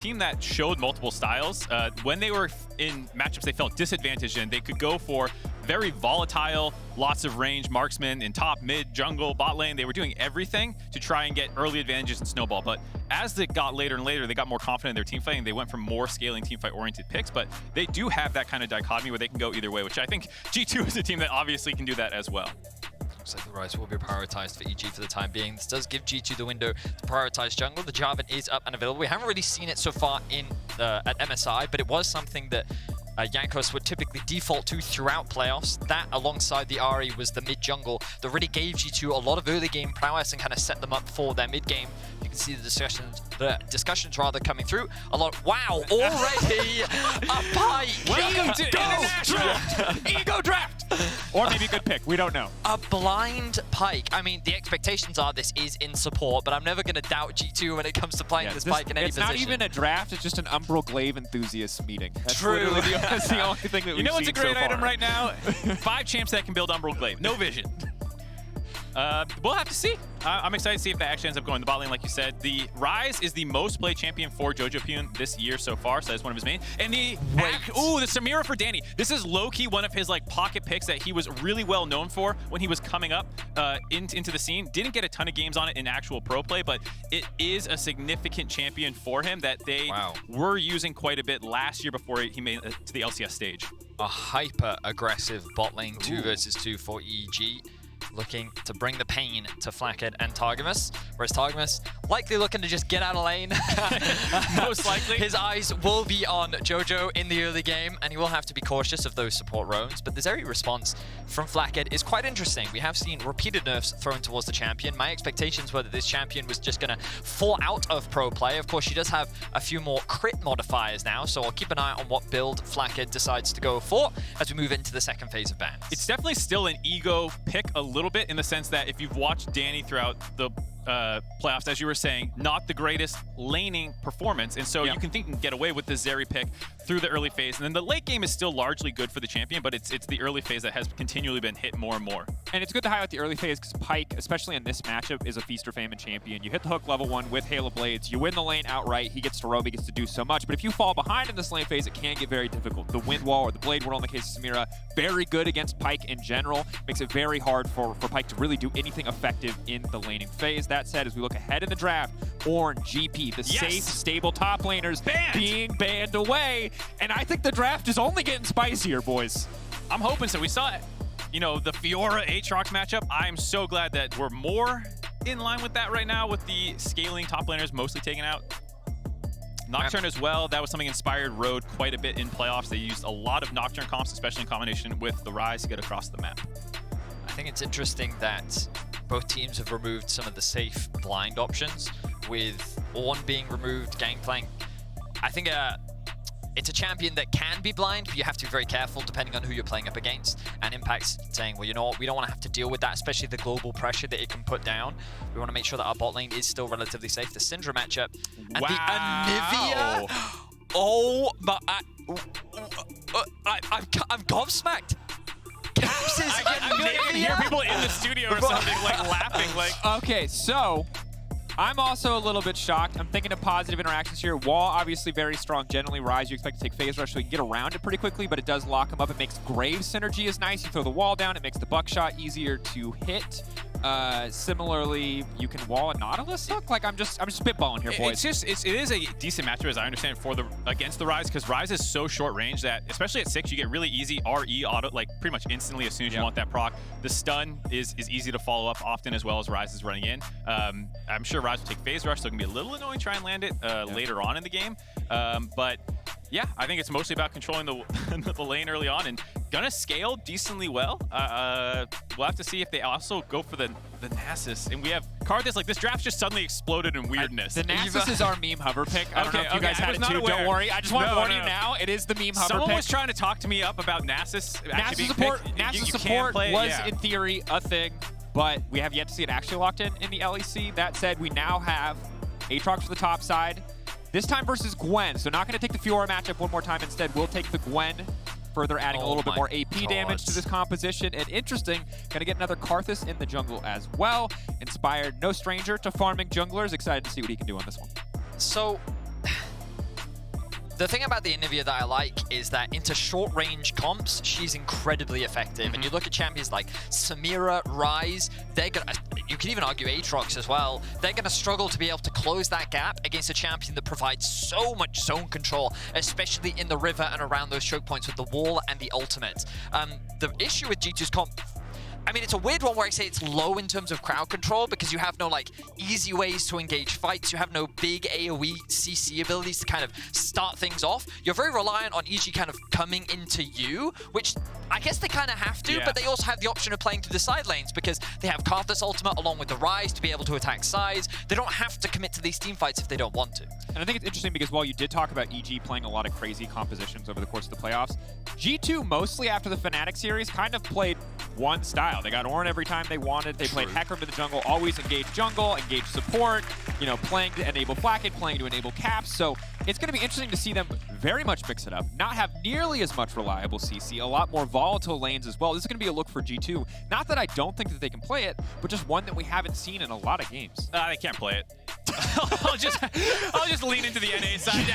team that showed multiple styles. When they were in matchups they felt disadvantaged in, they could go for very volatile, lots of range marksmen in top, mid, jungle, bot lane. They were doing everything to try and get early advantages in snowball. But as it got later and later, they got more confident in their team fighting. They went from more scaling teamfight oriented picks, but they do have that kind of dichotomy where they can go either way, which I think G2 is a team that obviously can do that as well. Looks like the Ryze will be prioritized for EG for the time being. This does give G2 the window to prioritize jungle. The Jojopyun is up and available. We haven't really seen it so far in at MSI, but it was something that Jankos would typically default to throughout playoffs. That, alongside the Ahri, was the mid-jungle that really gave G2 a lot of early game prowess and kind of set them up for their mid-game. You can see the discussions rather coming through a lot. Wow, already a Pyke! Welcome to International! Ego draft! Or maybe a good pick, we don't know. A blind Pyke. I mean, the expectations are this is in support, but I'm never going to doubt G2 when it comes to playing this Pyke in any position. It's not even a draft, it's just an Umbral Glaive enthusiast meeting. That's true. That's the only thing that we've seen so far. You know what's a great item right now? 5 champs that can build Umbral Glaive. No vision. We'll have to see. I'm excited to see if that actually ends up going to the bot lane, like you said. The Ryze is the most played champion for Jojopyun this year so far, so that's one of his main. And the the Samira for Danny. This is low-key one of his like pocket picks that he was really well known for when he was coming up into the scene. Didn't get a ton of games on it in actual pro play, but it is a significant champion for him that they were using quite a bit last year before he made it to the LCS stage. A hyper-aggressive bot lane 2 versus 2 for EG. Looking to bring the pain to Flakked and Targamas, whereas Targamas likely looking to just get out of lane. Most likely. His eyes will be on Jojo in the early game, and he will have to be cautious of those support roams. But the Zeri response from Flakked is quite interesting. We have seen repeated nerfs thrown towards the champion. My expectations were that this champion was just going to fall out of pro play. Of course, she does have a few more crit modifiers now, so I'll keep an eye on what build Flakked decides to go for as we move into the second phase of bans. It's definitely still an ego pick a little bit, in the sense that if you've watched Danny throughout the playoffs, as you were saying, not the greatest laning performance, and so you can think you can get away with the Zeri pick through the early phase, and then the late game is still largely good for the champion, but it's the early phase that has continually been hit more and more. And it's good to highlight the early phase because Pyke, especially in this matchup, is a feast or famine champion. You hit the hook level 1 with Hail of Blades, you win the lane outright, he gets to roam, he gets to do so much, but if you fall behind in this lane phase, it can get very difficult. The wind wall or the blade wall in the case of Samira, very good against Pyke in general, makes it very hard for Pyke to really do anything effective in the laning phase. That said, as we look ahead in the draft, Ornn, GP, the safe, stable top laners being banned away, and I think the draft is only getting spicier, boys. I'm hoping so. We saw, you know, the Fiora Aatrox matchup. I'm so glad that we're more in line with that right now, with the scaling top laners mostly taken out. Nocturne as well, that was something inspired Road quite a bit in playoffs. They used a lot of Nocturne comps, especially in combination with the Ryze to get across the map. I think it's interesting that both teams have removed some of the safe blind options, with Ornn being removed, Gangplank. I think it's a champion that can be blind, but you have to be very careful depending on who you're playing up against. And Impact's saying, well, you know what, we don't want to have to deal with that, especially the global pressure that it can put down. We want to make sure that our bot lane is still relatively safe. The Syndra matchup and the Anivia. Oh, but I'm gobsmacked. I didn't even hear people in the studio or something like laughing. Like, okay, so I'm also a little bit shocked. I'm thinking of positive interactions here. Wall, obviously very strong. Generally, Ryze, you expect to take phase rush so you can get around it pretty quickly, but it does lock him up. It makes Grave synergy is nice. You throw the wall down, it makes the buckshot easier to hit. Similarly, you can wall a Nautilus hook. Like I'm just spitballing here, boys. It is a decent matchup, as I understand, for against the Ryze, because Ryze is so short range that, especially at 6, you get really easy RE auto, like pretty much instantly as soon as you want that proc. The stun is easy to follow up often, as well as Ryze is running in. I'm sure Ryze will take phase rush, so it can be a little annoying to try and land it later on in the game. But yeah, I think it's mostly about controlling the lane early on and gonna scale decently well. We'll have to see if they also go for the Nasus. And we have Karthus, like this draft just suddenly exploded in weirdness. The Nasus is our meme hover pick. I don't know if you guys had it too. Don't worry. I just want to warn you now. It is the meme hover pick. Someone was trying to talk to me up about Nasus. Nasus support was in theory a thing, but we have yet to see it actually locked in the LEC. That said, we now have Aatrox for the top side. This time versus Gwen, so not going to take the Fiora matchup one more time. Instead, we'll take the Gwen, further adding a little bit more AP damage to this composition. And interesting, going to get another Karthus in the jungle as well. Inspired, no stranger to farming junglers. Excited to see what he can do on this one. So, The thing about the Anivia that I like is that into short-range comps, she's incredibly effective. And you look at champions like Samira, Ryze, they're gonna, you can even argue Aatrox as well, they're gonna struggle to be able to close that gap against a champion that provides so much zone control, especially in the river and around those choke points with the wall and the ultimate. The issue with G2's comp, I mean, it's a weird one where I say it's low in terms of crowd control because you have no like easy ways to engage fights. You have no big AoE CC abilities to kind of start things off. You're very reliant on EG kind of coming into you, which I guess they kind of have to, but they also have the option of playing through the side lanes because they have Karthus ultimate along with the Ryze to be able to attack sides. They don't have to commit to these team fights if they don't want to. And I think it's interesting because while you did talk about EG playing a lot of crazy compositions over the course of the playoffs, G2 mostly after the Fnatic series kind of played one style. They got Ornn every time they wanted. They played Hecarim to the jungle, always engage jungle, engage support, you know, playing to enable Flakked, playing to enable Caps. So it's going to be interesting to see them very much mix it up, not have nearly as much reliable CC, a lot more volatile lanes as well. This is going to be a look for G2. Not that I don't think that they can play it, but just one that we haven't seen in a lot of games. They can't play it. I'll just lean into the NA side.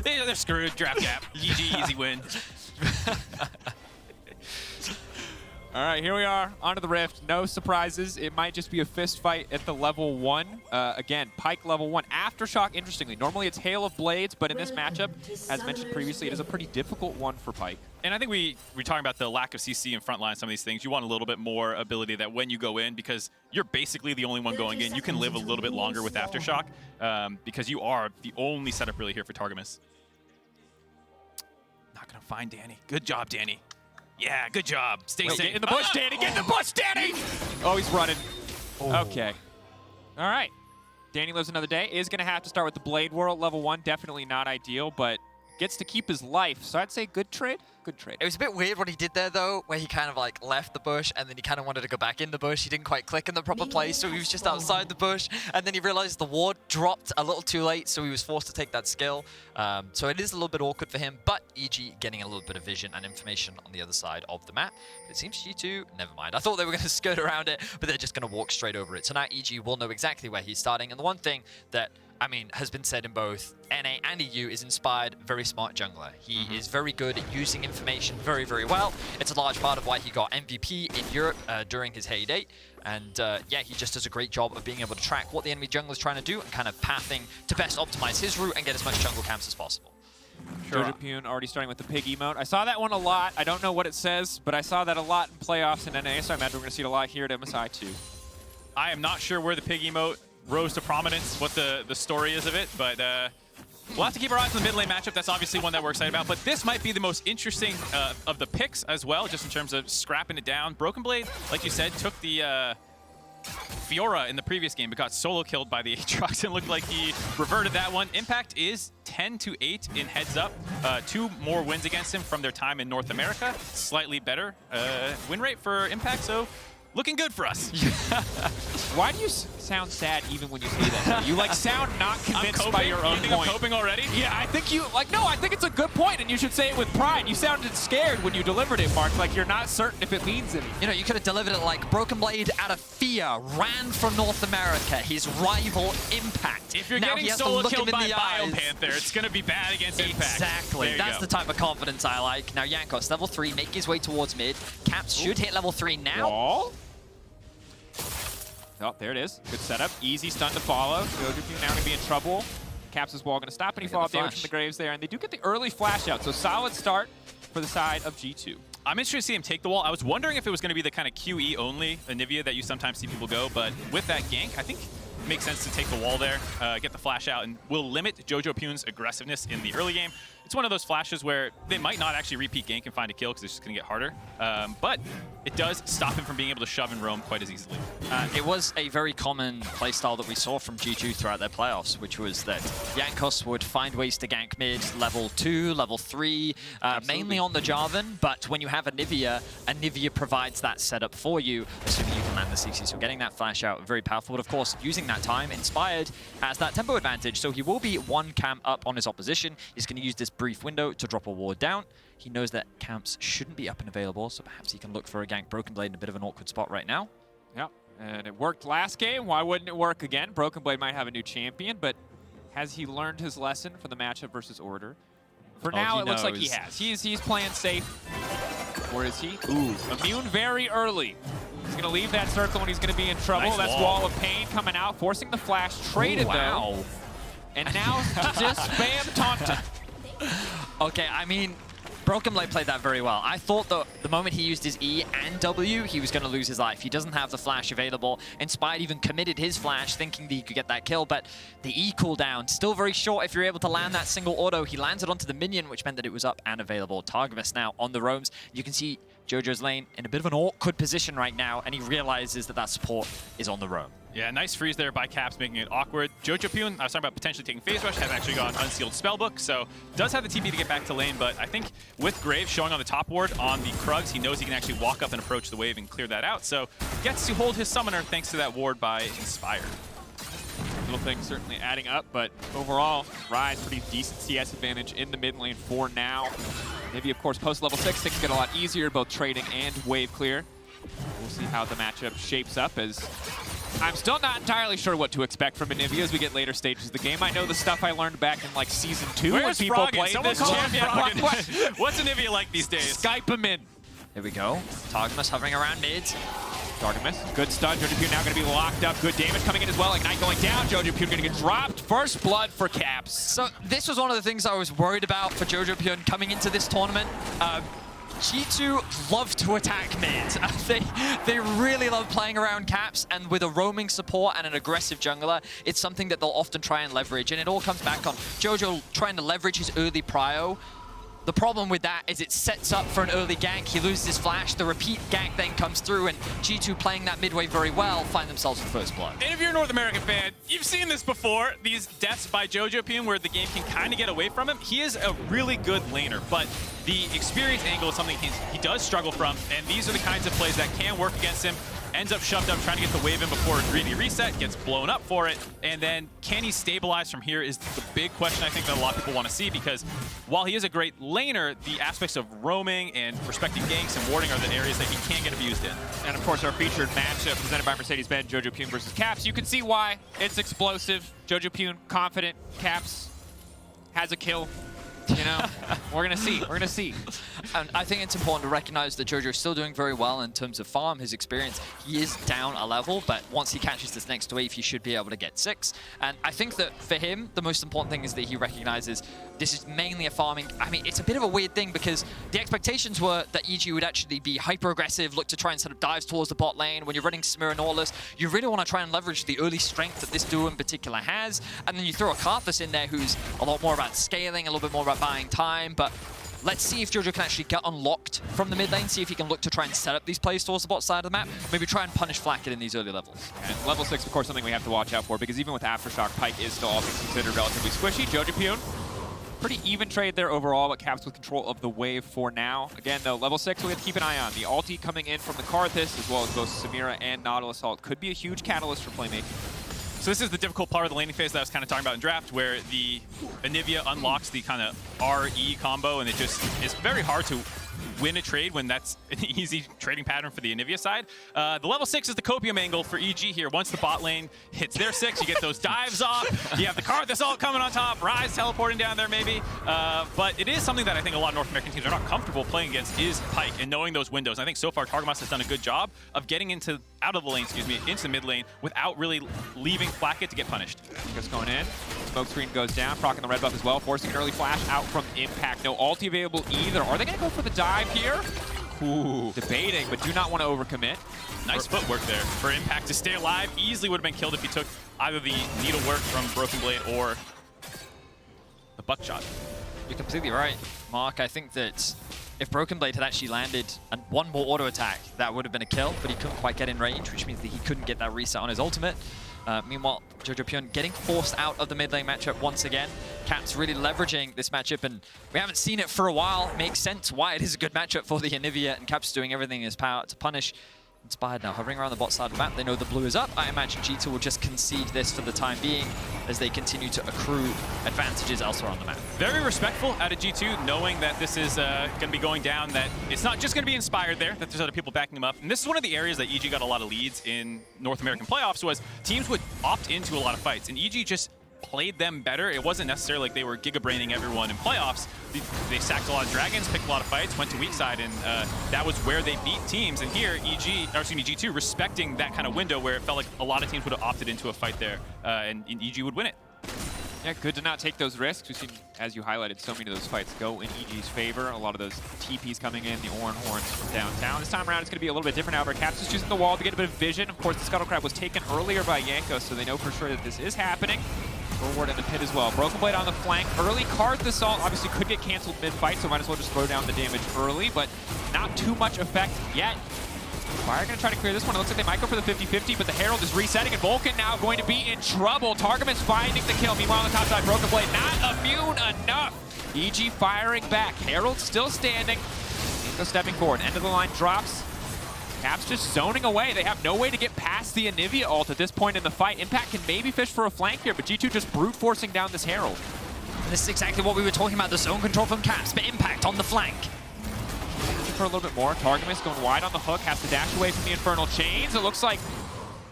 They're screwed. Draft gap. GG, easy win. All right, here we are, onto the Rift. No surprises. It might just be a fist fight at the level 1. Again, Pyke level 1. Aftershock, interestingly. Normally it's Hail of Blades, but in this matchup, as mentioned previously, it is a pretty difficult one for Pyke. And I think we're talking about the lack of CC in frontline, some of these things. You want a little bit more ability that when you go in, because you're basically the only one going in, you can live a little bit longer with Aftershock because you are the only setup really here for Targamas. Not going to find Danny. Good job, Danny. Yeah, good job. Stay safe. Get in the bush, Danny! Get in the bush, Danny! Oh, he's running. Oh. Okay. All right. Danny lives another day. Is going to have to start with the Blade World level 1. Definitely not ideal, but gets to keep his life. So I'd say good trade. Good trade. It was a bit weird what he did there, though, where he kind of like left the bush and then he kind of wanted to go back in the bush. He didn't quite click in the proper place, so he was just outside the bush. And then he realized the ward dropped a little too late, so he was forced to take that skill. So it is a little bit awkward for him, but EG getting a little bit of vision and information on the other side of the map. But it seems G2, never mind. I thought they were going to skirt around it, but they're just going to walk straight over it. So now EG will know exactly where he's starting. And the one thing that has been said in both NA and EU is Inspired, very smart jungler. He is very good at using information very, very well. It's a large part of why he got MVP in Europe during his heyday. And yeah, he just does a great job of being able to track what the enemy jungler is trying to do and kind of pathing to best optimize his route and get as much jungle camps as possible. Jojopyun already starting with the pig emote. I saw that one a lot. I don't know what it says, but I saw that a lot in playoffs in NA, so I imagine we're going to see it a lot here at MSI too. I am not sure where the pig emote rose to prominence, what the story is of it, but we'll have to keep our eyes on the mid lane matchup. That's obviously one that we're excited about, but this might be the most interesting of the picks as well, just in terms of scrapping it down. Broken Blade, like you said, took the Fiora in the previous game, but got solo killed by the Aatrox and looked like he reverted that one. Impact is 10-8 in heads up. 2 more wins against him from their time in North America. Slightly better win rate for Impact, so looking good for us. Why do you sound sad even when you say that? You like sound not convinced by your own point. point. I'm coping already? Yeah, I think you, like, no, I think it's a good point, and you should say it with pride. You sounded scared when you delivered it, Mark, like you're not certain if it means anything. You know, you could have delivered it like Broken Blade out of fear, ran from North America, his rival Impact. If you're getting solo killed by Biopanther, it's going to be bad against Impact. Exactly. That's the type of confidence I like. Now, Jankos, level 3, make his way towards mid. Caps should hit level 3 now. Wall. Oh, there it is. Good setup. Easy stun to follow. Jojopyun now going to be in trouble. Caps' wall going to stop any follow-up damage from the Graves there. And they do get the early flash out. So solid start for the side of G2. I'm interested to see him take the wall. I was wondering if it was going to be the kind of QE only Anivia that you sometimes see people go. But with that gank, I think it makes sense to take the wall there, get the flash out, and will limit Jojopyun's aggressiveness in the early game. It's one of those flashes where they might not actually repeat gank and find a kill because it's just going to get harder. But it does stop him from being able to shove and roam quite as easily. It was a very common playstyle that we saw from G2 throughout their playoffs, which was that Jankos would find ways to gank mid level 2, level 3, mainly on the Jarvan. But when you have Anivia, Anivia provides that setup for you, assuming you can land the CC. So getting that flash out, very powerful. But of course, using that time, Inspired has that tempo advantage. So he will be 1 camp up on his opposition. He's going to use this brief window to drop a ward down. He knows that camps shouldn't be up and available, so perhaps he can look for a gank Broken Blade in a bit of an awkward spot right now. Yep, and it worked last game. Why wouldn't it work again? Broken Blade might have a new champion, but has he learned his lesson for the matchup versus Order? For now, it looks like he has. He's playing safe. Where is he? Ooh, immune very early. He's going to leave that circle and he's going to be in trouble. Nice That's wall. Wall of Pain coming out, forcing the flash. Traded though. And now just spam taunting. Okay, I mean, Broken Blade played that very well. I thought that the moment he used his E and W, he was going to lose his life. He doesn't have the flash available. Inspired even committed his flash, thinking that he could get that kill, but the E cooldown, still very short if you're able to land that single auto. He lands it onto the minion, which meant that it was up and available. Targamas now on the roams. You can see Jojo's lane in a bit of an awkward position right now, and he realizes that that support is on the roam. Yeah, nice freeze there by Caps, making it awkward. Jojopyun, I was talking about potentially taking Phase Rush, has actually gone Unsealed Spellbook, so does have the TP to get back to lane, but I think with Graves showing on the top ward on the Krugs, he knows he can actually walk up and approach the wave and clear that out, so gets to hold his summoner thanks to that ward by Inspired. Little things certainly adding up, but overall, Ryze pretty decent CS advantage in the mid lane for now. Maybe, of course, post level 6, things get a lot easier, both trading and wave clear. We'll see how the matchup shapes up, as I'm still not entirely sure what to expect from Anivia as we get later stages of the game. I know the stuff I learned back in like Season 2 when people Froggen? played Someone this call champion. him Froggen. What's Anivia like these days? Skype him in. Here we go. Targamas hovering around mid. Targamas, good stun. Jojopyun now going to be locked up. Good damage coming in as well. Ignite going down. Jojopyun going to get dropped. First blood for Caps. So this was one of the things I was worried about for Jojopyun coming into this tournament. G2 love to attack mid. They really love playing around Caps, and with a roaming support and an aggressive jungler, it's something that they'll often try and leverage, and it all comes back on Jojo trying to leverage his early prio. The problem with that is it sets up for an early gank. He loses his flash, the repeat gank then comes through, and G2 playing that mid wave very well find themselves with first blood. And if you're a North American fan, you've seen this before, these deaths by Jojopyun where the game can kind of get away from him. He is a really good laner, but the experience angle is something he does struggle from, and these are the kinds of plays that can work against him. Ends up shoved up, trying to get the wave in before a greedy reset, gets blown up for it, and then can he stabilize from here is the big question I think that a lot of people want to see, because while he is a great laner, the aspects of roaming and respecting ganks and warding are the areas that he can get abused in. And of course, our featured matchup presented by Mercedes-Benz, Jojopyun versus Caps. You can see why. It's explosive. Jojopyun, confident. Caps has a kill. You know, we're going to see. We're going to see. And I think it's important to recognize that Jojo's still doing very well in terms of farm, his experience. He is down a level, but once he catches this next wave, he should be able to get 6. And I think that for him, the most important thing is that he recognizes this is mainly a farming. I mean, it's a bit of a weird thing because the expectations were that EG would actually be hyper-aggressive, look to try and set up dives towards the bot lane. When you're running Samira Nautilus, you really want to try and leverage the early strength that this duo in particular has. And then you throw a Karthus in there who's a lot more about scaling, a little bit more about buying time, but let's see if Jojo can actually get unlocked from the mid lane, see if he can look to try and set up these plays towards the bot side of the map, maybe try and punish Flakked in these early levels. And level 6, of course, something we have to watch out for, because even with Aftershock, Pyke is still also considered relatively squishy. Jojopyun, pretty even trade there overall, but Caps with control of the wave for now. Again, though, level 6 we have to keep an eye on. The ulti coming in from the Karthus, as well as both Samira and Nautilus ult, could be a huge catalyst for playmaking. So this is the difficult part of the laning phase that I was kind of talking about in draft, where the Anivia unlocks the kind of RE combo, and it just is very hard to win a trade when that's an easy trading pattern for the Anivia side. The level 6 is the copium angle for EG here. Once the bot lane hits their 6, you get those dives off. You have the Karthus ult coming on top, Ryze teleporting down there maybe. But it is something that I think a lot of North American teams are not comfortable playing against is Pyke and knowing those windows. I think so far Targamas has done a good job of getting out of the lane, into the mid lane without really leaving Flakked to get punished. Just going in. Smoke screen goes down, proccing the red buff as well, forcing an early flash out from Impact. No ulti available either. Are they going to go for the dive here? Ooh, debating, but do not want to overcommit. Nice footwork there for Impact to stay alive. Easily would have been killed if he took either the needlework from Broken Blade or the buckshot. You're completely right, Mark. I think that if Broken Blade had actually landed and one more auto attack, that would have been a kill, but he couldn't quite get in range, which means that he couldn't get that reset on his ultimate. Meanwhile, Jojopyun getting forced out of the mid lane matchup once again. Caps really leveraging this matchup, and we haven't seen it for a while. Makes sense why it is a good matchup for the Anivia, and Caps doing everything in his power to punish. Inspired now hovering around the bot side of the map. They know the blue is up. I imagine G2 will just concede this for the time being as they continue to accrue advantages elsewhere on the map. Very respectful out of G2, knowing that this is going to be going down, that it's not just going to be Inspired there, that there's other people backing them up. And this is one of the areas that EG got a lot of leads in North American playoffs, was teams would opt into a lot of fights. And EG just played them better. It wasn't necessarily like they were giga-braining everyone in playoffs. They sacked a lot of dragons, picked a lot of fights, went to weak side, and that was where they beat teams. And here, G2 respecting that kind of window where it felt like a lot of teams would have opted into a fight there, and EG would win it. Yeah, good to not take those risks. We've seen, as you highlighted, so many of those fights go in EG's favor. A lot of those TPs coming in, the Oran Horns from downtown. This time around, it's going to be a little bit different. However, Caps is choosing the wall to get a bit of vision. Of course, the Scuttle Crab was taken earlier by Jankos, so they know for sure that this is happening. Forward in the pit as well. Broken Blade on the flank. Early cards assault obviously could get canceled mid-fight, so might as well just throw down the damage early, but not too much effect yet. Fire going to try to clear this one. It looks like they might go for the 50-50, but the Herald is resetting, and Vulcan now going to be in trouble. Targamas finding the kill. Meanwhile, on the top side, Broken Blade not immune enough. EG firing back. Herald still standing. Nico stepping forward. End of the line drops. Caps just zoning away. They have no way to get past the Anivia ult at this point in the fight. Impact can maybe fish for a flank here, but G2 just brute forcing down this Herald. And this is exactly what we were talking about, the zone control from Caps, but Impact on the flank. For a little bit more. Targamas going wide on the hook, has to dash away from the Infernal Chains. It looks like...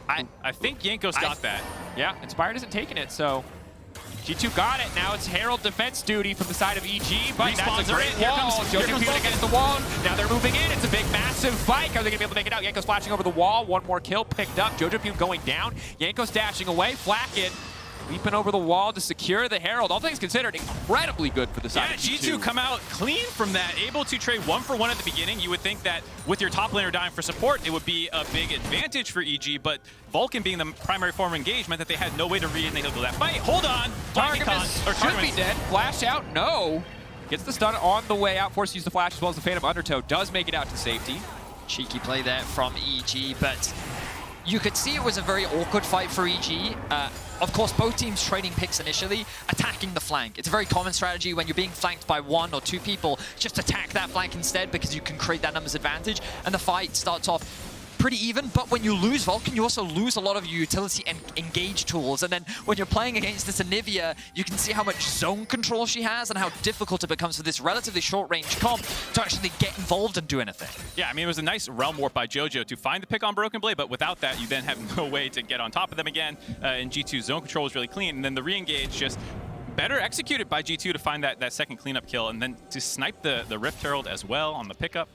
I think Jankos got that. Yeah, Inspired isn't taking it, so... G2 got it. Now it's Herald defense duty from the side of EG, but that's a great wall. Jojopyun against the wall. Now they're moving in. It's a big, massive fight. Are they going to be able to make it out? Jankos flashing over the wall. One more kill picked up. Jojopyun going down. Jankos dashing away. Flakked leaping over the wall to secure the Herald. All things considered, incredibly good for the side of G2. G2 come out clean from that, able to trade 1-for-1 at the beginning. You would think that with your top laner dying for support, it would be a big advantage for EG, but Vulcan being the primary form of engagement, that they had no way to re-enable that fight. Hold on. Targamas should be dead. Flash out, no. Gets the stun on the way out, forced to use the flash as well as the Phantom Undertow. Does make it out to safety. Cheeky play there from EG, but you could see it was a very awkward fight for EG. Of course, both teams trading picks initially, attacking the flank. It's a very common strategy when you're being flanked by 1 or 2 people. Just attack that flank instead because you can create that numbers advantage. And the fight starts off pretty even, but when you lose Vulcan, you also lose a lot of your utility and engage tools. And then when you're playing against this Anivia, you can see how much zone control she has and how difficult it becomes for this relatively short-range comp to actually get involved and do anything. Yeah, I mean, it was a nice realm warp by Jojo to find the pick on Broken Blade, but without that, you then have no way to get on top of them again. And G2's zone control was really clean, and then the re-engage just better executed by G2 to find that second cleanup kill, and then to snipe the Rift Herald as well on the pickup.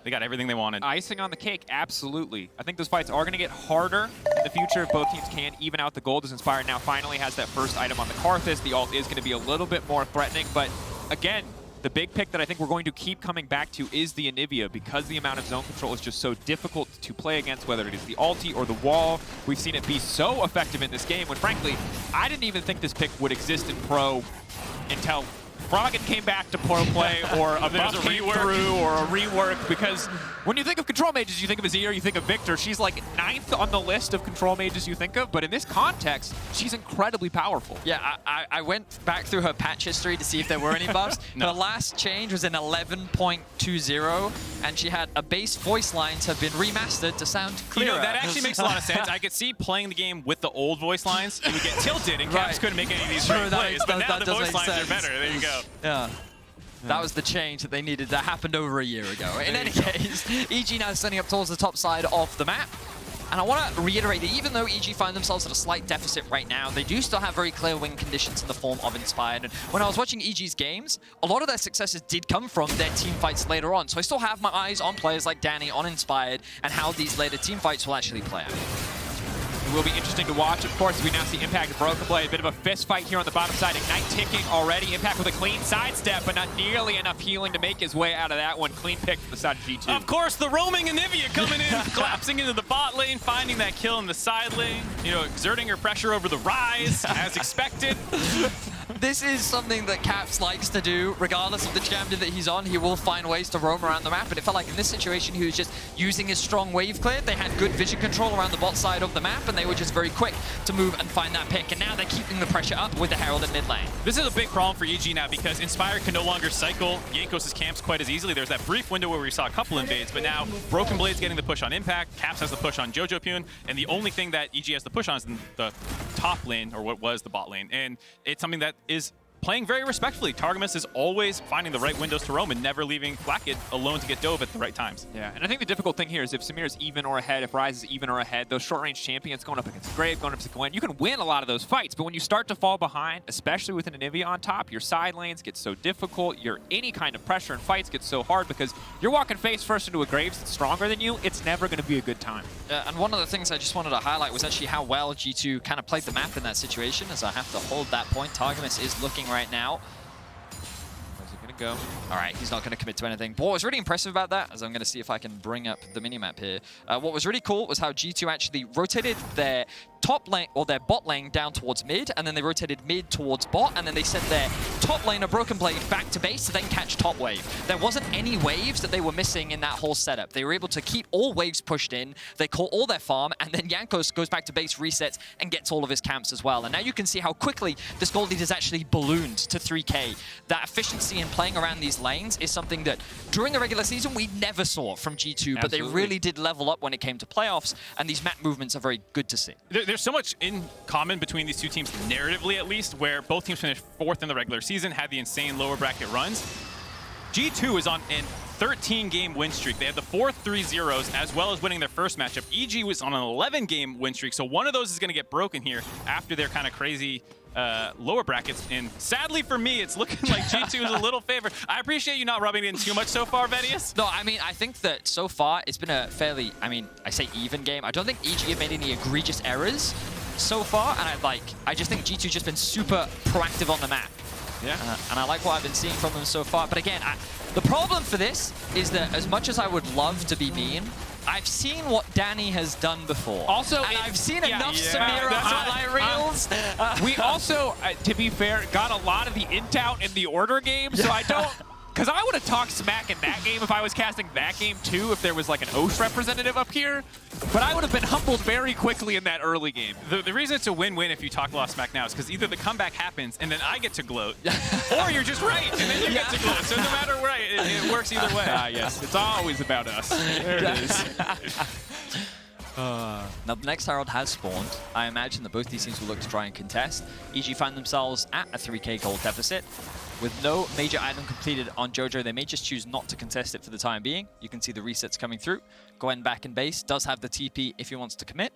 They got everything they wanted. Icing on the cake, absolutely. I think those fights are going to get harder in the future if both teams can even out the gold, as Inspired now finally has that first item on the Karthus. The ult is going to be a little bit more threatening, but again, the big pick that I think we're going to keep coming back to is the Anivia, because the amount of zone control is just so difficult to play against, whether it is the ulti or the wall. We've seen it be so effective in this game when, frankly, I didn't even think this pick would exist in Pro until Froggen came back to pro play, or a buff came through, or a rework, because when you think of control mages, you think of Azir, you think of Victor. She's like 9th on the list of control mages you think of, but in this context, she's incredibly powerful. Yeah, I went back through her patch history to see if there were any buffs. No. Her last change was in 11.20, and she had a base voice lines have been remastered to sound clearer. You know, that actually makes a lot of sense. I could see playing the game with the old voice lines, it would get tilted, and Caps couldn't make any of these right plays, but now the voice lines are better. There you go. Yeah. That was the change that they needed. That happened over a year ago. In any case, EG now standing up towards the top side of the map. And I want to reiterate that even though EG find themselves at a slight deficit right now, they do still have very clear win conditions in the form of Inspired. And when I was watching EG's games, a lot of their successes did come from their team fights later on. So I still have my eyes on players like Danny, on Inspired, and how these later team fights will actually play out. It will be interesting to watch, of course, as we now see Impact and Broken Blade. A bit of a fist fight here on the bottom side. Ignite ticking already. Impact with a clean sidestep, but not nearly enough healing to make his way out of that one. Clean pick from the side of G2. Of course, the roaming Anivia coming in, collapsing into the bot lane, finding that kill in the side lane, you know, exerting her pressure over the Ryze, as expected. This is something that Caps likes to do. Regardless of the champion that he's on, he will find ways to roam around the map. But it felt like in this situation, he was just using his strong wave clear. They had good vision control around the bot side of the map, and they were just very quick to move and find that pick. And now they're keeping the pressure up with the Herald in mid lane. This is a big problem for EG now, because Inspired can no longer cycle Jankos' camps quite as easily. There's that brief window where we saw a couple invades, but now Broken Blade's getting the push on Impact, Caps has the push on Jojopyun, and the only thing that EG has the push on is the top lane, or what was the bot lane. And it's something that is playing very respectfully. Targamas is always finding the right windows to roam and never leaving Flakked alone to get dove at the right times. Yeah, and I think the difficult thing here is if Samira's even or ahead, if Ryze is even or ahead, those short-range champions going up against Grave, going up against Gwen, you can win a lot of those fights, but when you start to fall behind, especially with an Anivia on top, your side lanes get so difficult, any kind of pressure in fights gets so hard because you're walking face first into a Graves that's stronger than you, it's never going to be a good time. And one of the things I just wanted to highlight was actually how well G2 kind of played the map in that situation, as I have to hold that point. Targamas is looking right now. Where's he going to go? All right, he's not going to commit to anything. But what was really impressive about that, as I'm going to see if I can bring up the minimap here, what was really cool was how G2 actually rotated their top lane, or their bot lane down towards mid, and then they rotated mid towards bot, and then they sent their top lane, a Broken Blade, back to base to then catch top wave. There wasn't any waves that they were missing in that whole setup. They were able to keep all waves pushed in, they caught all their farm, and then Jankos goes back to base, resets, and gets all of his camps as well. And now you can see how quickly this gold lead has actually ballooned to 3K. That efficiency in playing around these lanes is something that during the regular season we never saw from G2, but they really did level up when it came to playoffs, and these map movements are very good to see. There's so much in common between these two teams, narratively at least, where both teams finished 4th in the regular season, had the insane lower bracket runs. G2 is on an 13-game win streak. They had the 4 3-0s as well as winning their first matchup. EG was on an 11-game win streak, so one of those is going to get broken here after their kind of crazy lower brackets. And sadly for me, it's looking like G2 is a little favored. I appreciate you not rubbing it in too much so far, Vedius. No, I mean, I think that so far it's been a fairly, I say even game. I don't think EG have made any egregious errors so far, and I just think G2 just been super proactive on the map. Yeah. And I like what I've been seeing from them so far. But again, the problem for this is that as much as I would love to be mean, I've seen what Danny has done before. Also, and I've seen enough Samira highlight reels. We also, to be fair, got a lot of the int out in the order game, so I don't... Because I would have talked smack in that game if I was casting that game too, if there was like an Osh representative up here. But I would have been humbled very quickly in that early game. The reason it's a win-win if you talk a lot of smack now is because either the comeback happens and then I get to gloat, or you're just right and then you get to gloat. So no matter what, it works either way. Yes, it's always about us. There it is. Now the next Herald has spawned. I imagine that both these teams will look to try and contest. EG find themselves at a 3K gold deficit. With no major item completed on Jojo, they may just choose not to contest it for the time being. You can see the resets coming through. Gwen back in base, does have the TP if he wants to commit.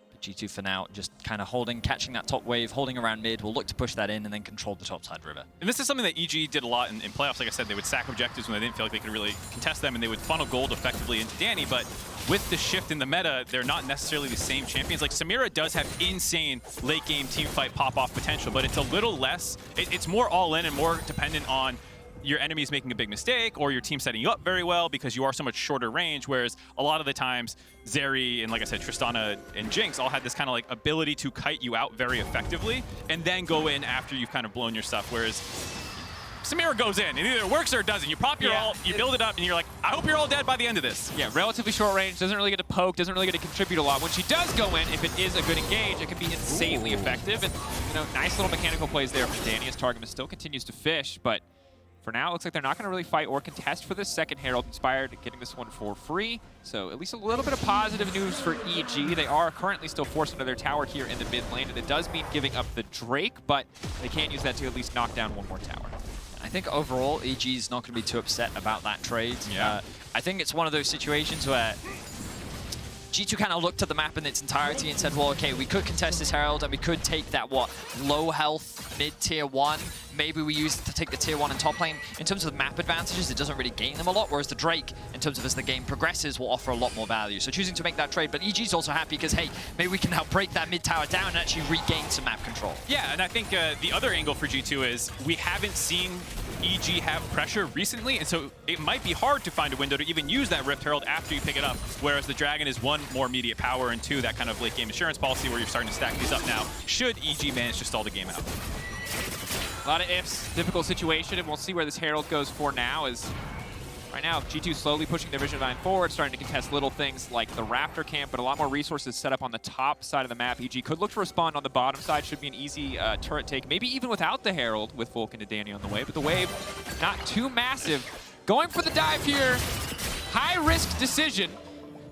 But G2 for now, just kind of holding, catching that top wave, holding around mid, will look to push that in and then control the top side river. And this is something that EG did a lot in playoffs. Like I said, they would sack objectives when they didn't feel like they could really contest them, and they would funnel gold effectively into Danny. But with the shift in the meta, they're not necessarily the same champions. Like Samira does have insane late game team fight pop-off potential, but it's a little less, it's more all in and more dependent on your enemies making a big mistake or your team setting you up very well because you are so much shorter range, whereas a lot of the times Zeri and, like I said, Tristana and Jinx all had this kind of like ability to kite you out very effectively and then go in after you've kind of blown your stuff, whereas Samira goes in, and either it works or it doesn't. You pop your ult, you build it up, and you're like, I hope you're all dead by the end of this. Yeah, relatively short range, doesn't really get to poke, doesn't really get to contribute a lot. When she does go in, if it is a good engage, it can be insanely effective. And, you know, nice little mechanical plays there from Danny as Targamas still continues to fish, but for now, it looks like they're not going to really fight or contest for this second Herald. Inspired getting this one for free. So at least a little bit of positive news for EG. They are currently still forced into their tower here in the mid lane, and it does mean giving up the Drake, but they can use that to at least knock down one more tower. I think overall, EG is not going to be too upset about that trade. Yeah. I think it's one of those situations where G2 kind of looked at the map in its entirety and said, well, okay, we could contest this Herald and we could take that, low health mid-tier 1. Maybe we use it to take the tier 1 and top lane. In terms of the map advantages, it doesn't really gain them a lot, whereas the Drake, in terms of as the game progresses, will offer a lot more value. So choosing to make that trade, but EG's also happy because, hey, maybe we can now break that mid tower down and actually regain some map control. Yeah, and I think the other angle for G2 is we haven't seen EG have pressure recently, and so it might be hard to find a window to even use that Rift Herald after you pick it up, whereas the Dragon is 1, more immediate power, and 2, that kind of late game insurance policy where you're starting to stack these up now, should EG manage to stall the game out. A lot of ifs, difficult situation, and we'll see where this Herald goes for now. Is right now G2 slowly pushing their Vision Vine forward, starting to contest little things like the Raptor camp, but a lot more resources set up on the top side of the map. EG could look to respond on the bottom side, should be an easy turret take, maybe even without the Herald with Vulcan and Danny on the way, but the wave not too massive. Going for the dive here, high risk decision,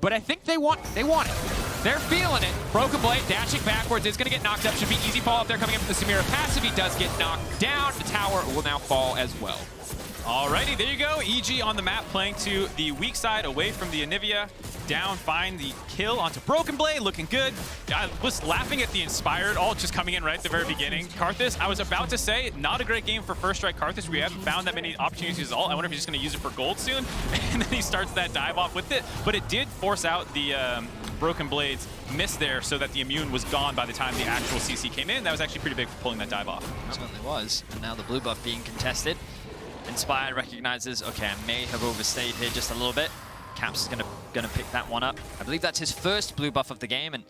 but I think they want it. They're feeling it. Broken Blade dashing backwards. It's going to get knocked up. Should be easy fall up there coming in from the Samira passive. He does get knocked down. The tower will now fall as well. Alrighty, there you go. EG on the map playing to the weak side away from the Anivia. Down, find the kill onto Broken Blade, looking good. I was laughing at the Inspired all just coming in right at the very beginning. Karthus, I was about to say, not a great game for first strike Karthus. We haven't found that many opportunities to use ult. I wonder if he's just going to use it for gold soon. And then he starts that dive off with it. But it did force out the Broken Blade's miss there so that the immune was gone by the time the actual CC came in. That was actually pretty big for pulling that dive off. It certainly was. And now the blue buff being contested. Inspired recognizes, okay, I may have overstayed here just a little bit. Caps is gonna pick that one up. I believe that's his first blue buff of the game, and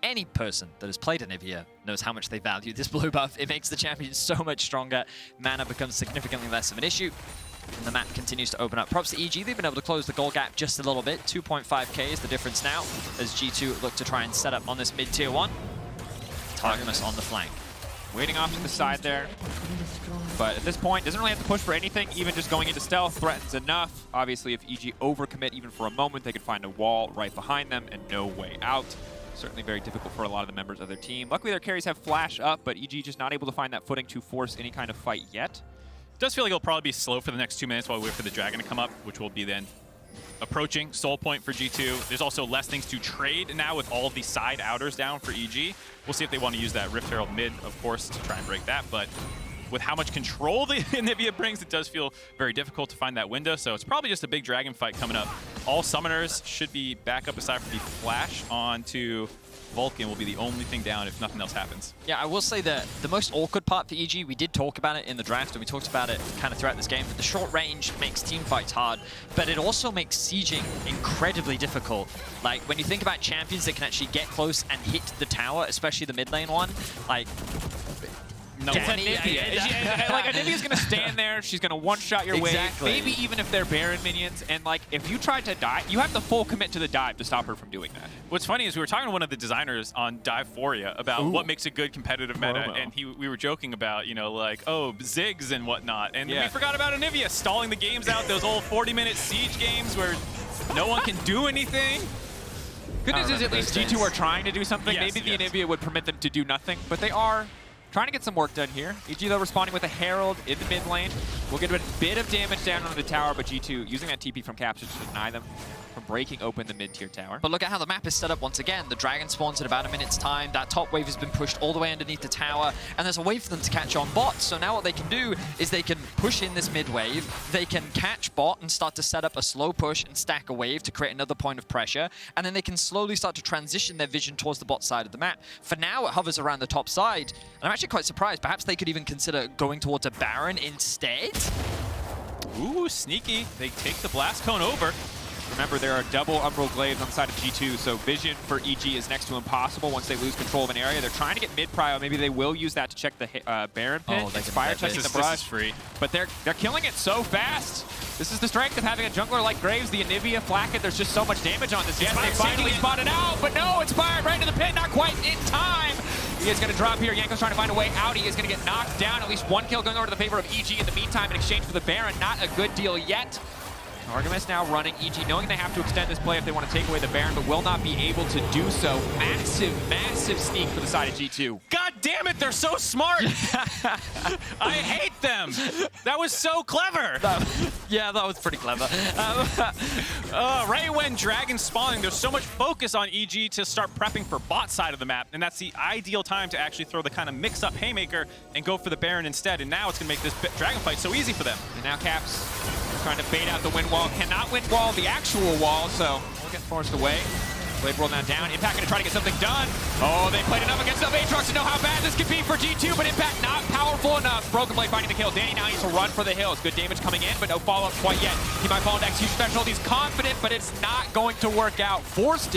any person that has played Anivia knows how much they value this blue buff. It makes the champion so much stronger. Mana becomes significantly less of an issue, and the map continues to open up. Props to EG, they've been able to close the goal gap just a little bit. 2.5k is the difference now, as G2 look to try and set up on this mid-tier 1. Targamas on the flank. Waiting off to the side there. But at this point, doesn't really have to push for anything. Even just going into stealth threatens enough. Obviously, if EG overcommit even for a moment, they could find a wall right behind them and no way out. Certainly very difficult for a lot of the members of their team. Luckily, their carries have flash up, but EG just not able to find that footing to force any kind of fight yet. It does feel like it'll probably be slow for the next 2 minutes while we wait for the Dragon to come up, which will be then approaching soul point for G2. There's also less things to trade now with all of the side outers down for EG. We'll see if they want to use that Rift Herald mid, of course, to try and break that. But with how much control the Anivia brings, it does feel very difficult to find that window. So it's probably just a big Dragon fight coming up. All summoners should be back up aside from the flash onto Vulcan will be the only thing down if nothing else happens. Yeah, I will say that the most awkward part for EG, we did talk about it in the draft, and we talked about it kind of throughout this game, but the short range makes team fights hard, but it also makes sieging incredibly difficult. Like, when you think about champions that can actually get close and hit the tower, especially the mid lane one, like... No, It's Anivia. Like, Anivia's going to stand there. She's going to one-shot your wave. Maybe even if they're Baron minions. And, like, if you try to dive, you have to full commit to the dive to stop her from doing that. What's funny is we were talking to one of the designers on Diveforia about what makes a good competitive meta, and we were joking about, you know, like, oh, Ziggs and whatnot. And we forgot about Anivia stalling the games out, those old 40-minute siege games where no one can do anything. Good news is at least G2 are trying to do something. Yes, Maybe the Anivia would permit them to do nothing, but they are trying to get some work done here. EG, though, responding with a Herald in the mid lane. We'll get a bit of damage down on the tower, but G2 using that TP from Caps to deny them from breaking open the mid-tier tower. But look at how the map is set up once again. The Dragon spawns at about a minute's time. That top wave has been pushed all the way underneath the tower, and there's a way for them to catch on bot. So now what they can do is they can push in this mid wave. They can catch bot and start to set up a slow push and stack a wave to create another point of pressure. And then they can slowly start to transition their vision towards the bot side of the map. For now, it hovers around the top side. And I'm actually quite surprised. Perhaps they could even consider going towards a Baron instead. Ooh, sneaky. They take the Blast Cone over. Remember, there are double Umbral Glaives on the side of G2, so vision for EG is next to impossible once they lose control of an area. They're trying to get mid-prio. Maybe they will use that to check the Baron pit. Oh, they Fire checking the brush. This is free. But they're killing it so fast. This is the strength of having a jungler like Graves, the Anivia, Flakked. There's just so much damage on this. Yes, they finally spotted out, but no, Inspired right into the pit, not quite in time. He is going to drop here. Jankos trying to find a way out. He is going to get knocked down. At least one kill going over to the favor of EG in the meantime in exchange for the Baron. Not a good deal yet. Targamas now running, EG knowing they have to extend this play if they want to take away the Baron, but will not be able to do so. Massive, massive sneak for the side of G2. God damn it, they're so smart! I hate them! That was so clever! Yeah, that was pretty clever. Right when Dragon's spawning, there's so much focus on EG to start prepping for bot side of the map, and that's the ideal time to actually throw the kind of mix-up Haymaker and go for the Baron instead, and now it's going to make this Dragon fight so easy for them. And now Caps trying to bait out the wind wall. Cannot wind wall the actual wall, so we'll get forced away. Blade roll now down. Impact going to try to get something done. Oh, they played enough against the Aatrox to know how bad this could be for G2, but Impact not powerful enough. Broken Blade finding the kill. Danny now needs to run for the hills. Good damage coming in, but no follow-up quite yet. He might fall into execution special. He's confident, but it's not going to work out. Forced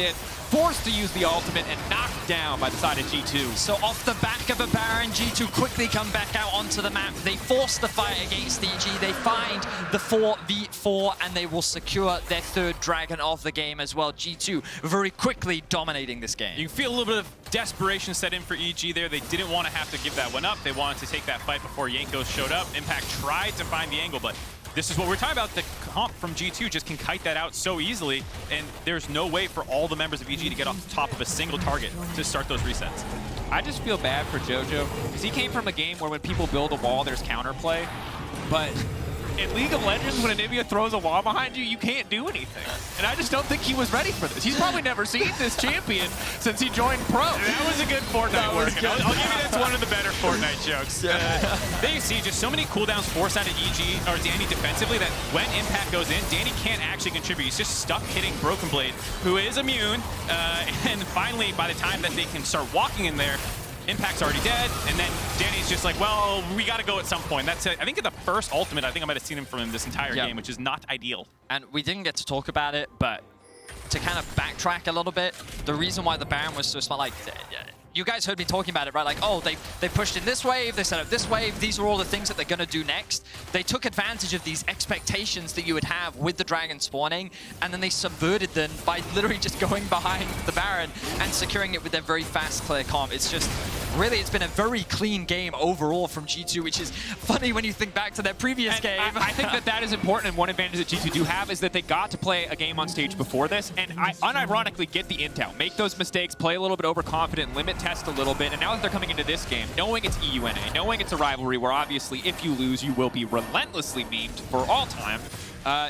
to use the ultimate and knocked down by the side of G2. So off the back of a Baron, G2 quickly come back out onto the map. They force the fight against EG. They find the 4v4, and they will secure their third Dragon of the game as well. G2 very quickly dominating this game. You can feel a little bit of desperation set in for EG there. They didn't want to have to give that one up. They wanted to take that fight before Jankos showed up. Impact tried to find the angle, but this is what we're talking about. The comp from G2 just can kite that out so easily, and there's no way for all the members of EG to get off the top of a single target to start those resets. I just feel bad for Jojo, because he came from a game where when people build a wall, there's counterplay. But in League of Legends, when Anivia throws a wall behind you, you can't do anything. And I just don't think he was ready for this. He's probably never seen this champion since he joined Pro. That was a good Fortnite work. I'll give you that's one of the better Fortnite jokes. There you see just so many cooldowns forced out of EG or Danny defensively that when Impact goes in, Danny can't actually contribute. He's just stuck hitting Broken Blade, who is immune. And finally, by the time that they can start walking in there, Impact's already dead, and then Danny's just like, well, we got to go at some point. That's it. I think in the first ultimate, I think I might have seen him from this entire game, which is not ideal. And we didn't get to talk about it, but to kind of backtrack a little bit, the reason why the Baron was so smart, like, you guys heard me talking about it, right? Like, oh, they pushed in this wave, they set up this wave, these are all the things that they're going to do next. They took advantage of these expectations that you would have with the dragon spawning, and then they subverted them by literally just going behind the Baron and securing it with their very fast clear comp. It's just, really, it's been a very clean game overall from G2, which is funny when you think back to their previous game. I think that is important, and one advantage that G2 do have is that they got to play a game on stage before this, and I unironically get the intel. Make those mistakes, play a little bit overconfident, limit test a little bit, and now that they're coming into this game, knowing it's EUNA, knowing it's a rivalry where obviously if you lose, you will be relentlessly memed for all time,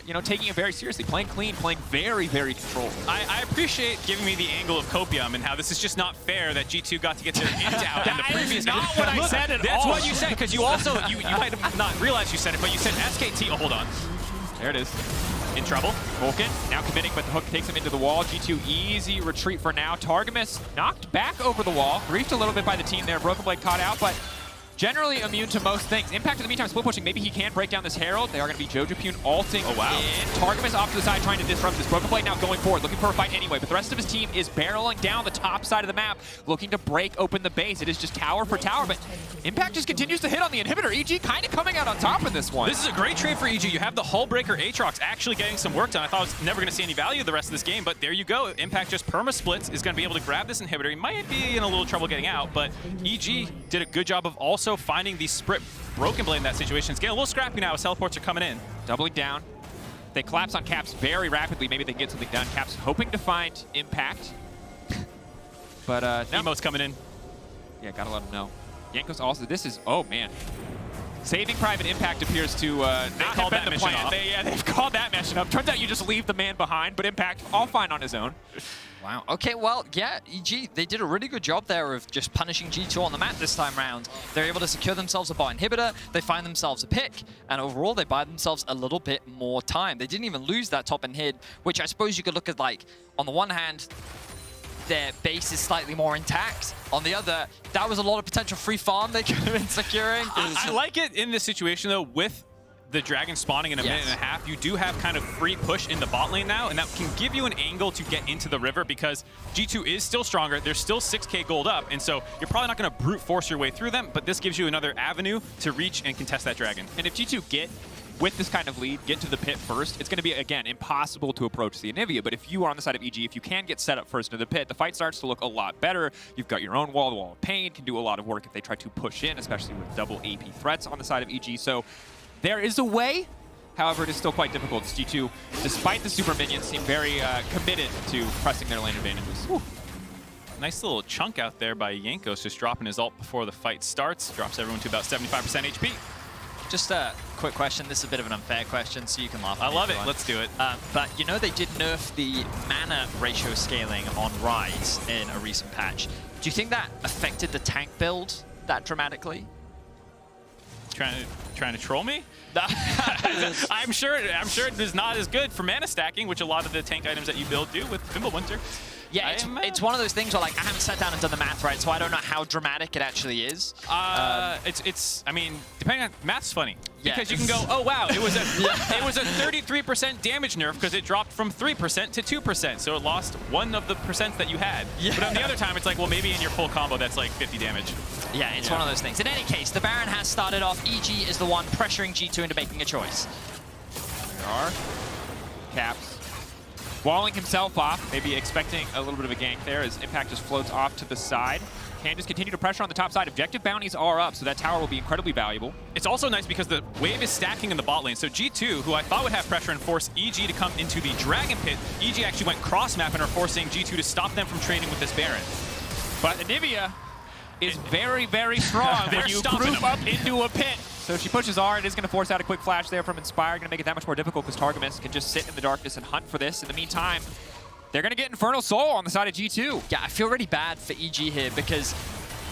you know, taking it very seriously, playing clean, playing very, very controlled. I appreciate giving me the angle of Copium and how this is just not fair that G2 got to get their int out in the previous game. Not what I said at all. That's what you said, because you also, you might have not realized you said it, but you said SKT, oh, hold on. There it is. In trouble. Vulcan now committing, but the hook takes him into the wall. G2 easy retreat for now. Targamas knocked back over the wall. Briefed a little bit by the team there. Broken Blade caught out, but generally immune to most things. Impact in the meantime, split pushing. Maybe he can break down this Herald. They are going to be Jojopyun ulting in. Targamas off to the side trying to disrupt this. Broken Blade now going forward, looking for a fight anyway. But the rest of his team is barreling down the top side of the map, looking to break open the base. It is just tower for tower, but Impact just continues to hit on the inhibitor. EG kind of coming out on top in this one. This is a great trade for EG. You have the Hull Breaker Aatrox actually getting some work done. I thought I was never going to see any value the rest of this game, but there you go. Impact just perma-splits, is going to be able to grab this inhibitor. He might be in a little trouble getting out, but EG did a good job of also finding the Broken Blade in that situation. It's getting a little scrappy now as teleports are coming in. Doubling down. They collapse on Caps very rapidly. Maybe they can get something done. Caps hoping to find Impact. But no. Nemo's coming in. Yeah, gotta let him know. Jankos also, this is, oh man. Saving Private Impact appears to not have been the plan. They've called that mission up. Turns out you just leave the man behind, but Impact all fine on his own. Wow. Okay, well, yeah, EG, they did a really good job there of just punishing G2 on the map this time round. They're able to secure themselves a bot inhibitor, they find themselves a pick, and overall they buy themselves a little bit more time. They didn't even lose that top inhib, which I suppose you could look at like, on the one hand, their base is slightly more intact. On the other, that was a lot of potential free farm they could have been securing. I like it in this situation, though, with the dragon spawning in a minute and a half. You do have kind of free push in the bot lane now, and that can give you an angle to get into the river because G2 is still stronger. They're still 6k gold up, and so you're probably not going to brute force your way through them, but this gives you another avenue to reach and contest that dragon. And if G2 get with this kind of lead, get to the pit first, it's going to be, again, impossible to approach the Anivia. But if you are on the side of EG, if you can get set up first into the pit, the fight starts to look a lot better. You've got your own wall, the Wall of Pain, can do a lot of work if they try to push in, especially with double AP threats on the side of EG. So there is a way. However, it is still quite difficult. G2, despite the super minions, seem very committed to pressing their lane advantages. Whew. Nice little chunk out there by Jankos, just dropping his ult before the fight starts. Drops everyone to about 75% HP. Just a quick question. This is a bit of an unfair question, so you can laugh at me. I love it. Let's do it. But you know they did nerf the mana ratio scaling on Ryze in a recent patch. Do you think that affected the tank build that dramatically? Trying to troll me? I'm sure it is not as good for mana stacking, which a lot of the tank items that you build do with Fimbulwinter. Yeah, it's one of those things where like I haven't sat down and done the math right, so I don't know how dramatic it actually is. I mean, depending on math's funny because you can go, oh wow, it was a 33% damage nerf because it dropped from 3% to 2%, so it lost one of the percents that you had. Yeah. But on the other time, it's like, well, maybe in your full combo that's like 50 damage. Yeah, it's one of those things. In any case, the Baron has started off. EG is the one pressuring G2 into making a choice. There we are. Caps walling himself off, maybe expecting a little bit of a gank there as Impact just floats off to the side. can just continue to pressure on the top side. Objective bounties are up, so that tower will be incredibly valuable. It's also nice because the wave is stacking in the bot lane. So G2, who I thought would have pressure and force EG to come into the Dragon Pit, EG actually went cross-map and are forcing G2 to stop them from trading with this Baron. But Anivia is very, very strong when you group up into a pit. So she pushes R. It is going to force out a quick flash there from Inspire. Going to make it that much more difficult because Targamas can just sit in the darkness and hunt for this. In the meantime, they're going to get Infernal Soul on the side of G2. Yeah, I feel really bad for EG here because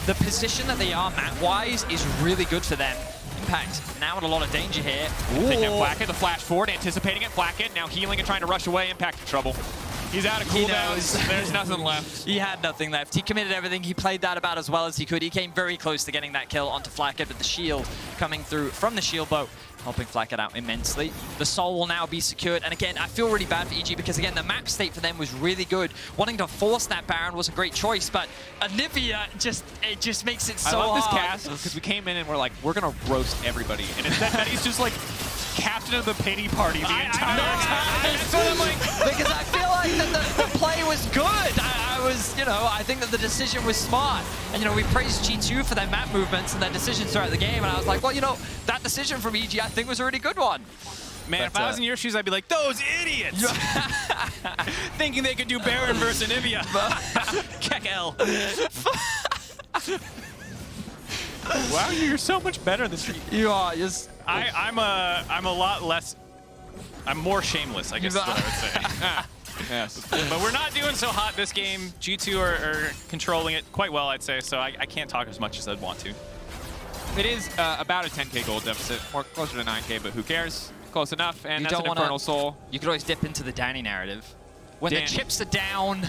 the position that they are map-wise is really good for them. Impact now in a lot of danger here. Thinking of Flakked, the flash forward, anticipating it. Flakked now healing and trying to rush away. Impact in trouble. He's out of cooldowns. There's nothing left. He had nothing left. He committed everything. He played that about as well as he could. He came very close to getting that kill onto Flakked, but the shield coming through from the shield boat, helping Flakked out immensely. The soul will now be secured. And again, I feel really bad for EG because, again, the map state for them was really good. Wanting to force that Baron was a great choice, but Anivia just makes it so hard. I love this cast because we came in and we're like, we're going to roast everybody. And instead, Vedius just like captain of the pity party the entire time. That's what I'm like, because I feel like that the play was good. I was, I think that the decision was smart. And, we praised G2 for their map movements and their decisions throughout the game. And I was like, well, that decision from EG I think was a really good one. Man, if I was in your shoes, I'd be like, those idiots! Thinking they could do Baron versus Anivia. Keck L. Wow, you're so much better than me. You are. Just. I'm a lot less. I'm more shameless, I guess is what I would say. Yes. But we're not doing so hot this game. G2 are controlling it quite well, I'd say, so I can't talk as much as I'd want to. It is about a 10k gold deficit, more closer to 9k, but who cares? Close enough, and that's an Infernal Soul. You could always dip into the Danny narrative. When Danny. The chips are down.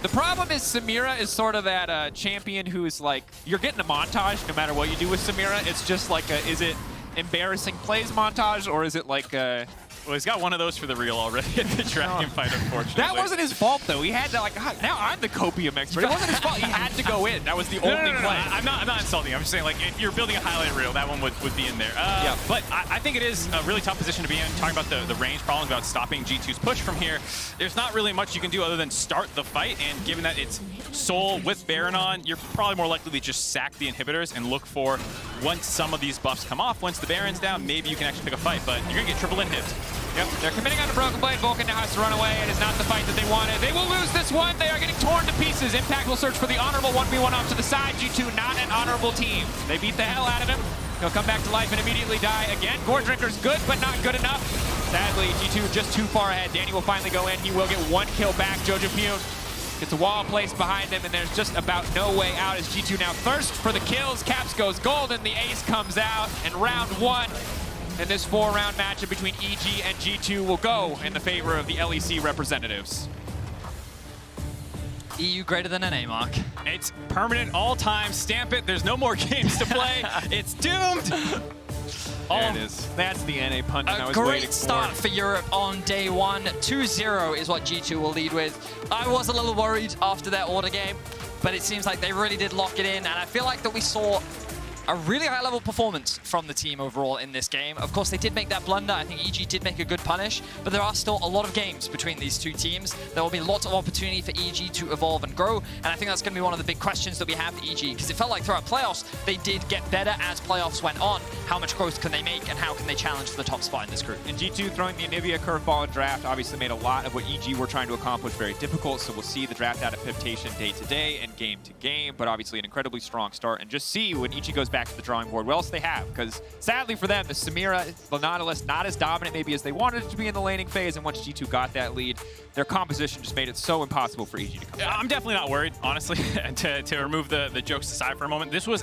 The problem is Samira is sort of that champion who is like, you're getting a montage no matter what you do with Samira. It's just like, is it embarrassing plays montage, or is it like well, he's got one of those for the reel already at the Dragon fight, unfortunately. That wasn't his fault, though. He had to, like, now I'm the copium expert. It wasn't his fault. He had to go in. That was the only play. I'm not insulting. I'm just saying, like, if you're building a highlight reel, that one would be in there. Yeah. But I think it is a really tough position to be in. Talking about the range problems about stopping G2's push from here, there's not really much you can do other than start the fight. And given that it's Soul with Baron on, you're probably more likely to just sack the inhibitors and look for, once some of these buffs come off, once the Baron's down, maybe you can actually pick a fight. But you're going to get triple inhibs. Yep, they're committing on a Broken Blade. Vulcan now has to run away. It is not the fight that they wanted. They will lose this one. They are getting torn to pieces. Impact will search for the honorable 1v1 off to the side. G2 not an honorable team. They beat the hell out of him. He'll come back to life and immediately die again. Gore Drinker's good, but not good enough. Sadly, G2 just too far ahead. Danny will finally go in. He will get one kill back. Jojopyun gets a wall placed behind him, and there's just about no way out as G2 now thirst for the kills. Caps goes gold, and the ace comes out. And round one, and this 4-round matchup between EG and G2 will go in the favor of the LEC representatives. EU greater than NA, Mark. It's permanent, all-time, stamp it. There's no more games to play. It's doomed. There it is. That's the NA pundit I was waiting for. A great start for Europe on day one. 2-0 is what G2 will lead with. I was a little worried after that order game, but it seems like they really did lock it in, and I feel like that we saw a really high-level performance from the team overall in this game. Of course, they did make that blunder. I think EG did make a good punish, but there are still a lot of games between these two teams. There will be lots of opportunity for EG to evolve and grow, and I think that's going to be one of the big questions that we have for EG, because it felt like throughout playoffs, they did get better as playoffs went on. How much growth can they make, and how can they challenge for the top spot in this group? And G2 throwing the Anivia curveball in draft obviously made a lot of what EG were trying to accomplish very difficult, so we'll see the draft adaptation day to day and game to game, but obviously an incredibly strong start, and just see when EG goes back to the drawing board, what else they have, because sadly for them, the Samira, the Nautilus, not as dominant maybe as they wanted it to be in the laning phase, and once G2 got that lead, their composition just made it so impossible for EG to come back. I'm definitely not worried, honestly, to remove the jokes aside for a moment. This was